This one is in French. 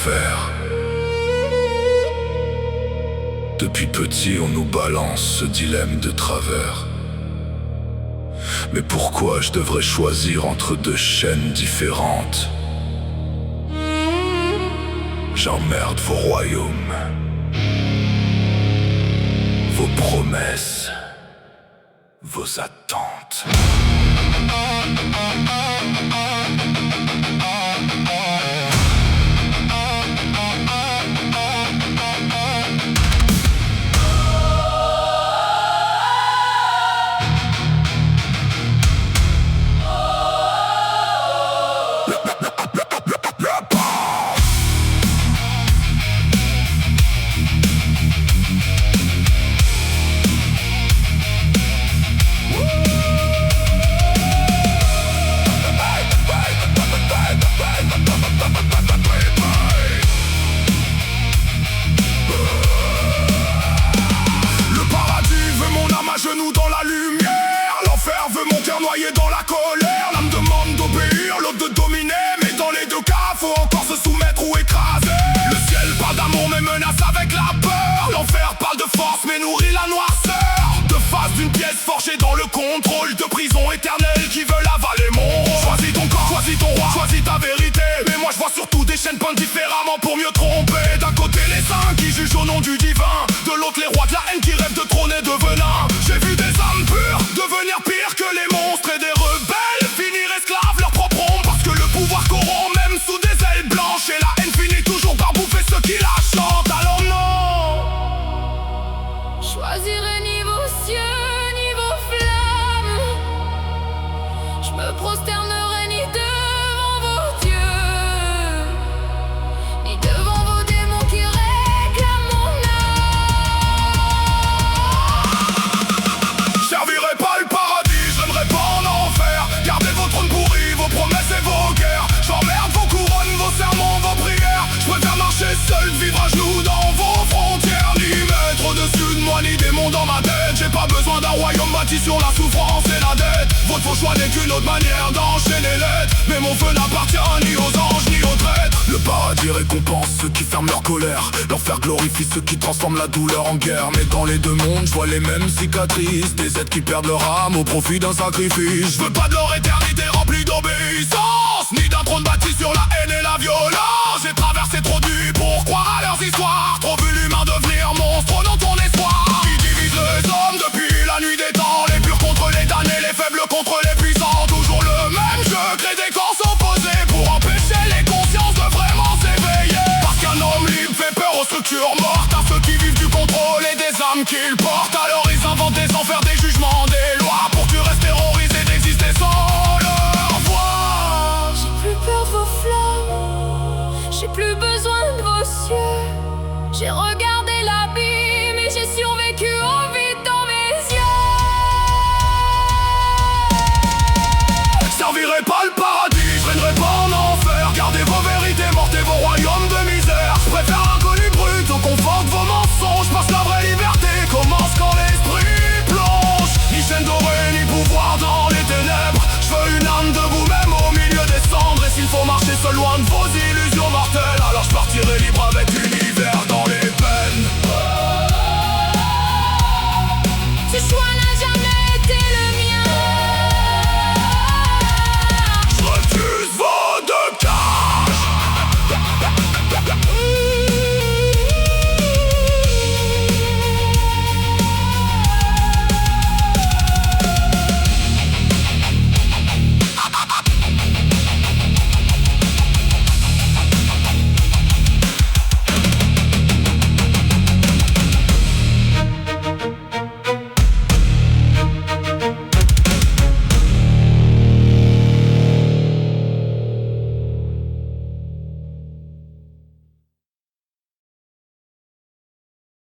l'enfer. Depuis petit, on nous balance ce dilemme de travers. Mais pourquoi je devrais choisir entre deux chaînes différentes? J'emmerde vos royaumes, vos promesses, vos attentes. Dans la lumière, l'enfer veut mon cœur noyé dans la colère. L'âme demande d'obéir, l'autre de dominer, mais dans les deux cas, faut encore se soumettre ou écraser. Le ciel parle d'amour mais menace avec la peur. L'enfer parle de force mais nourrit la noirceur. De face d'une pièce forgée dans le contrôle de prison éternelle qui veulent avaler mon rôle. Choisis ton camp, choisis ton roi, choisis ta vérité. Mais moi je vois surtout des chaînes peintes différemment pour mieux tromper. D'un côté les saints qui jugent au nom du divin, de l'autre les rois de la haine qui rêvent de trôner de venin. J'ai vu des âmes pures devenir pires que les monstres et des rebelles finir esclaves leur propre ombre. Parce que le pouvoir corrompt même sous des ailes blanches, et la haine finit toujours par bouffer ceux qui la chantent. Alors non, choisirai niveau cieux, niveau flamme. Je me prosternerai ni devant vos dieux, ni devant vos démons qui réclament mon âme. Servirai pas le paradis, je n'aimerai pas en enfer. Gardez vos trônes pourris, vos promesses et vos guerres. J'emmerde vos couronnes, vos sermons, vos prières. Je préfère marcher seul, vivre à genoux dans vos frontières. Ni mettre au-dessus de moi, ni démon dans ma tête. J'ai pas besoin d'un royaume bâti sur la souffrance et la dette. Votre faux choix n'est qu'une autre manière d'enchaîner l'aide. Mais mon feu n'appartient ni aux anges ni aux traîtres. Le paradis récompense ceux qui ferment leur colère. L'enfer glorifie ceux qui transforment la douleur en guerre. Mais dans les deux mondes, je vois les mêmes cicatrices. Des êtres qui perdent leur âme au profit d'un sacrifice. Je veux pas de leur éternité remplie d'obéissance, ni d'un trône bâti sur la haine et la violence. J'ai traversé trop de nuits pour croire à leurs histoires. Trop vu l'humain devenir monstre au nom de ton espoir. Qui divise les hommes depuis la nuit des temps. Les purs contre les damnés, les faibles contre les puissants. Toujours le même jeu, crée des camps opposés pour empêcher les consciences de vraiment s'éveiller. Parce qu'un homme libre fait peur aux structures mortes, à ceux qui vivent du contrôle et des âmes qu'ils portent. Alors ils inventent des enfers, des jugements, des lois pour que tu restes terrorisé d'exister sans leur voix. J'ai plus peur de vos flammes, j'ai plus besoin de vos cieux. J'ai regardé